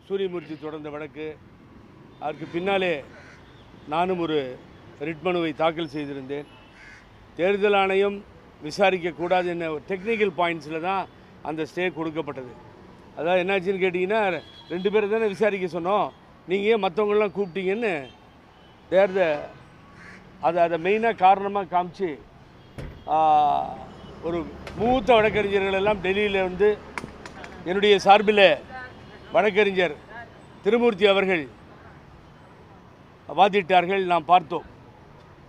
சூரியமூர்த்தி தொடர்ந்த வழக்கு, அதற்கு பின்னாலே நானும் ஒரு ரிட் மனுவை தாக்கல் செய்திருந்தேன். தேர்தல் ஆணையம் விசாரிக்கக்கூடாது என்ன டெக்னிக்கல் பாயிண்ட்ஸில் தான் அந்த ஸ்டே கொடுக்கப்பட்டது. அதாவது என்னாச்சுன்னு கேட்டிங்கன்னா, 2 பேரை தானே விசாரிக்க சொன்னோம், நீங்கள் ஏன் மற்றவங்களெலாம் கூப்பிட்டீங்கன்னு அதை மெயினாக காரணமாக காமிச்சு ஒரு மூத்த வழக்கறிஞர்கள் எல்லாம் டெல்லியில் வந்து என்னுடைய சார்பில் வழக்கறிஞர் திருமூர்த்தி அவர்கள் வாதிட்டார்கள், நாம் பார்த்தோம்.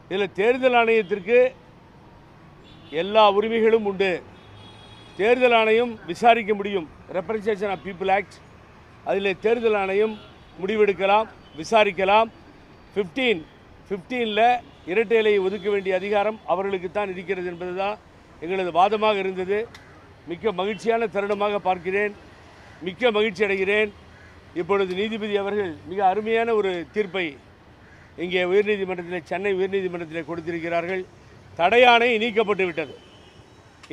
இதில் தேர்தல் ஆணையத்திற்கு எல்லா உரிமைகளும் உண்டு. தேர்தல் ஆணையம் விசாரிக்க முடியும். ரெப்ரசன்டேஷன் ஆஃப் பீப்புள் ஆக்ட், அதில் தேர்தல் ஆணையம் முடிவெடுக்கலாம், விசாரிக்கலாம். 15ல் இரட்டை இலையை ஒதுக்க வேண்டிய அதிகாரம் அவர்களுக்கு தான் இருக்கிறது என்பது தான் எங்களது வாதமாக இருந்தது. மிக்க மகிழ்ச்சியான தருணமாக பார்க்கிறேன், மிக்க மகிழ்ச்சி அடைகிறேன். இப்பொழுது நீதிபதி அவர்கள் மிக அருமையான ஒரு தீர்ப்பை இங்கே உயர்நீதிமன்றத்தில், சென்னை உயர்நீதிமன்றத்தில் கொடுத்திருக்கிறார்கள். தடையாணை நீக்கப்பட்டு விட்டது,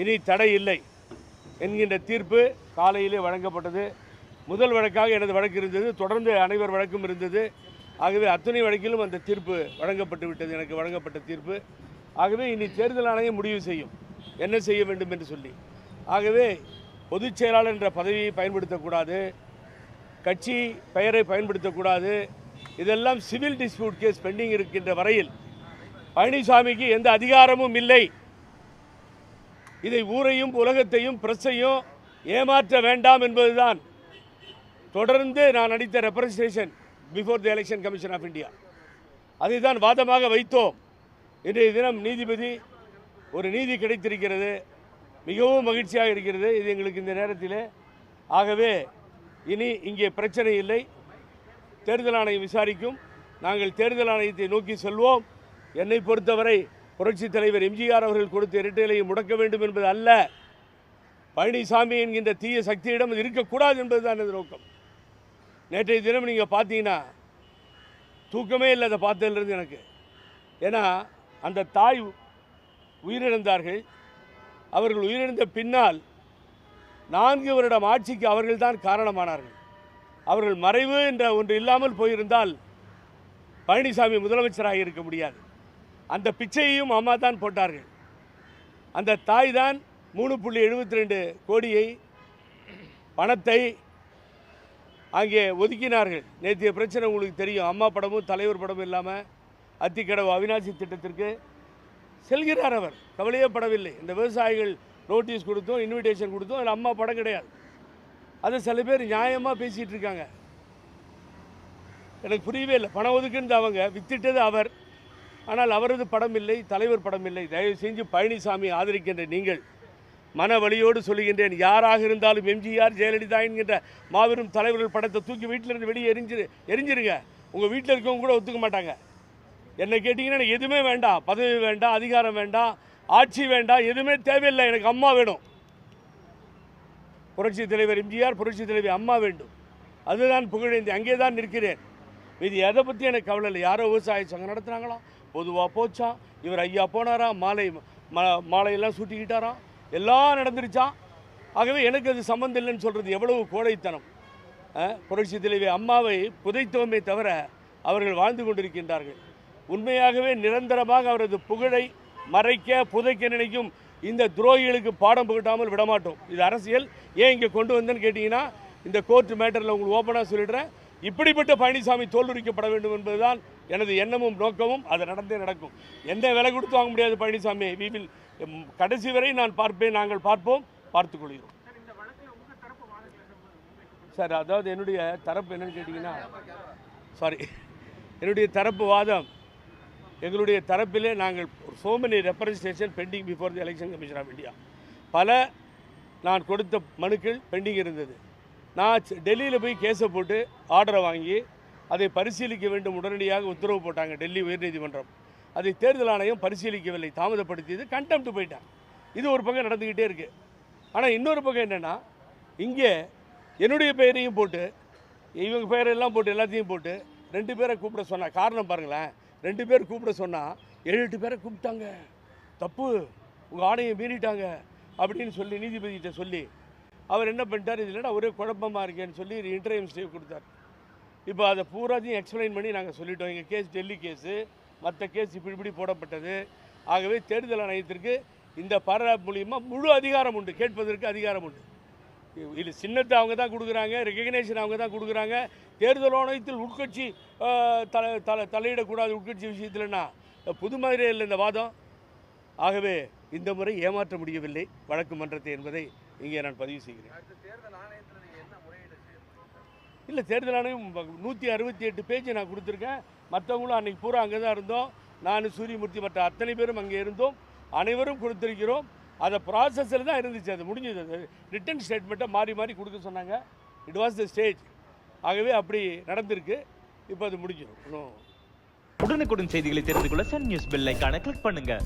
இனி தடை இல்லை என்கின்ற தீர்ப்பு காலையிலே வழங்கப்பட்டது. முதல் வழக்காக எனது வழக்கு இருந்தது, தொடர்ந்து அனைவர் வழக்கும் இருந்தது. ஆகவே அத்தனை வழக்கிலும் அந்த தீர்ப்பு வழங்கப்பட்டு விட்டது, எனக்கு வழங்கப்பட்ட தீர்ப்பு. ஆகவே இனி தேர்தல் ஆணையம் முடிவு செய்யும் என்ன செய்ய வேண்டும் என்று சொல்லி. ஆகவே பொதுச் செயலாளர் என்ற பதவியை பயன்படுத்தக்கூடாது, கட்சி பெயரை பயன்படுத்தக்கூடாது. இதெல்லாம் சிவில் டிஸ்பியூட் கேஸ் பெண்டிங் இருக்கின்ற வரையில் பழனிசாமிக்கு எந்த அதிகாரமும் இல்லை. இதை ஊரையும் உலகத்தையும் பிரஸையும் ஏமாற்ற வேண்டாம் என்பதுதான் தொடர்ந்து நான் அளித்த representation before the election commission of India. அதை தான் வாதமாக வைத்தோம். இன்றைய தினம் நீதிபதி ஒரு நீதி கிடைத்திருக்கிறது, மிகவும் மகிழ்ச்சியாக இருக்கிறது இது எங்களுக்கு இந்த நேரத்தில். ஆகவே இனி இங்கே பிரச்சனை இல்லை, தேர்தல் ஆணையம் விசாரிக்கும். நாங்கள் தேர்தல் ஆணையத்தை நோக்கி செல்வோம். என்னை பொறுத்தவரை புரட்சித் தலைவர் எம்ஜிஆர் அவர்கள் கொடுத்த இரட்டை இலையை முடக்க வேண்டும் என்பது அல்ல, பழனிசாமி என்கின்ற தீய சக்தியிடம் அது இருக்கக்கூடாது என்பதுதான் எனது நோக்கம். நேற்றைய தினம் நீங்கள் பார்த்தீங்கன்னா தூக்கமே இல்லை அதை பார்த்ததிலிருந்து எனக்கு. ஏன்னா அந்த தாய் உயிரிழந்தார்கள். அவர்கள் உயிரிழந்த பின்னால் 4 வருடம் ஆட்சிக்கு அவர்கள்தான் காரணமானார்கள். அவர்கள் மறைவு என்ற ஒன்று இல்லாமல் போயிருந்தால் பழனிசாமி முதலமைச்சராக இருக்க முடியாது. அந்த பிச்சையையும் அம்மா தான் போட்டார்கள். அந்த தாய் தான் 3.72 கோடியை பணத்தை அங்கே ஒதுக்கினார்கள். நேற்றைய பிரச்சனை உங்களுக்கு தெரியும். அம்மா படமும் தலைவர் படமும் இல்லாமல் அத்திக்கடவு அவிநாசி திட்டத்திற்கு செல்கிறார் அவர், கவலையே படவில்லை. இந்த விவசாயிகள் நோட்டீஸ் கொடுத்தோம், இன்விடேஷன் கொடுத்தோம், அதில் அம்மா படம் கிடையாது. அதை சில பேர் நியாயமாக பேசிகிட்டு இருக்காங்க. எனக்கு புரியவே இல்லை. பணம் ஒதுக்குன்னு அவங்க வித்திட்டது அவர், ஆனால் அவரது படம் இல்லை, தலைவர் படம் இல்லை. தயவு செஞ்சு பழனிசாமி ஆதரிக்கின்ற நீங்கள், மன வலியோடு சொல்லுகின்றேன், யாராக இருந்தாலும் எம்ஜிஆர் ஜெயலலிதா என்கின்ற மாபெரும் தலைவர்கள் படத்தை தூக்கி வீட்டிலிருந்து வெளியே எரிஞ்சிருங்க. உங்கள் வீட்டில் இருக்கவங்க கூட ஒத்துக்க மாட்டாங்க. என்னை கேட்டிங்கன்னா எனக்கு எதுவுமே வேண்டாம், பதவி வேண்டாம், அதிகாரம் வேண்டாம், ஆட்சி வேண்டாம், எதுவுமே தேவையில்லை. எனக்கு அம்மா வேணும். புரட்சி தலைவர் எம்ஜிஆர், புரட்சி தலைவர் அம்மா வேண்டும். அதுதான் புகழேந்தி, அங்கே தான் நிற்கிறேன். இது எதை பற்றி எனக்கு கவலை இல்லை. யாரோ விவசாய சங்கம் நடத்துகிறாங்களாம், பொதுவாக போச்சான், இவர் ஐயா போனாராம், மாலையெல்லாம் சூட்டிக்கிட்டாராம், எல்லாம் நடந்துருச்சான். ஆகவே எனக்கு அது சம்மந்தம் இல்லைன்னு சொல்கிறது எவ்வளவு கோழைத்தனம். புரட்சி தலைவி அம்மாவை புதைத்தோமே தவிர அவர்கள் வாழ்ந்து கொண்டிருக்கின்றார்கள். உண்மையாகவே நிரந்தரமாக அவரது புகழை மறைக்க புதைக்க நினைக்கும் இந்த துரோகிகளுக்கு பாடம் புகட்டாமல் விடமாட்டோம். இது அரசியல். ஏன் இங்கே கொண்டு வந்தேன்னு கேட்டிங்கன்னா, இந்த கோர்ட் மேட்டரில் உங்களுக்கு ஓப்பனாக சொல்லிடுறேன், இப்படிப்பட்ட பழனிசாமி தோல்விக்கப்பட வேண்டும் என்பதுதான் எனது எண்ணமும் நோக்கமும். அது நடந்தே நடக்கும். எந்த விலை கொடுத்து வாங்க முடியாது பழனிசாமி. வீவில் கடைசி வரை நான் பார்ப்பேன், நாங்கள் பார்ப்போம், பார்த்துக் கொள்கிறோம். சார், அதாவது என்னுடைய தரப்பு என்னன்னு கேட்டிங்கன்னா, என்னுடைய தரப்பு வாதம், எங்களுடைய தரப்பிலே நாங்கள் so many representation pending before the election commission of India. பல நான் கொடுத்த மனுக்கள் பெண்டிங் இருந்தது. நான் டெல்லியில் போய் கேஸை போட்டு ஆர்டரை வாங்கி அதை பரிசீலிக்க வேண்டும், உடனடியாக உத்தரவு போட்டாங்க டெல்லி உயர்நீதிமன்றம். அதை தேர்தல் ஆணையம் பரிசீலிக்கவில்லை, தாமதப்படுத்தியது, கண்டெம்ட் போயிட்டாங்க. இது ஒரு பக்கம் நடந்துக்கிட்டே இருக்குது. ஆனால் இன்னொரு பக்கம் என்னென்னா, இங்கே என்னுடைய பெயரையும் போட்டு இவங்க பெயரெல்லாம் போட்டு எல்லாத்தையும் போட்டு 2 பேரை கூப்பிட சொன்னால், காரணம் பாருங்களேன், 2 பேர் கூப்பிட சொன்னால் 7-8 பேரை கூப்பிட்டாங்க, தப்பு, உங்கள் ஆணையை மீறிட்டாங்க அப்படின்னு சொல்லி நீதிபதிகிட்ட சொல்லி அவர் என்ன பண்ணிட்டார், இது இல்லைன்னா ஒரே குழப்பமாக இருக்கேன்னு சொல்லி இன்டர்வியூ ஸ்டே கொடுத்தார். இப்போ அதை பூராத்தையும் எக்ஸ்பிளைன் பண்ணி நாங்கள் சொல்லிட்டோம். எங்கள் கேஸ் டெல்லி கேஸு, மற்ற கேஸ் இப்படி போடப்பட்டது. ஆகவே தேர்தல் ஆணையத்திற்கு இந்த பாராகிராஃப் மூலியமாக முழு அதிகாரம் உண்டு, கேட்பதற்கு அதிகாரம் உண்டு. இது சின்னத்தை அவங்க தான் கொடுக்குறாங்க, ரெகக்னேஷன் அவங்க தான் கொடுக்குறாங்க. தேர்தல் ஆணையத்தில் உட்கட்சி தலையிடக்கூடாது உட்கட்சி விஷயத்தில்னா புது மாதிரியே இல்லை இந்த வாதம். ஆகவே இந்த முறை ஏமாற்ற முடியவில்லை வழக்கு மன்றத்தை என்பதை இங்கே நான் பதிவு செய்கிறேன். இல்லை, தேர்தல் ஆணையம் 168 பேஜ் நான் கொடுத்துருக்கேன். மற்றவங்களும் அன்றைக்கி பூரா அங்கே தான் இருந்தோம். நான், சூரியமூர்த்தி மற்ற அத்தனை பேரும் அங்கே இருந்தோம். அனைவரும் கொடுத்துருக்கிறோம். அதை ப்ராசஸில் தான் இருந்துச்சு, அது முடிஞ்சது. அது ரிட்டன் ஸ்டேட்மெண்ட்டை மாறி மாறி கொடுக்க சொன்னாங்க. It was the stage. ஆகவே அப்படி நடந்திருக்கு. இப்போ அது முடிஞ்சிடும். உடனுக்குடன் செய்திகளை தெரிந்து கொள்ள சன் நியூஸ் பெல் ஐகானை கிளிக் பண்ணுங்கள்.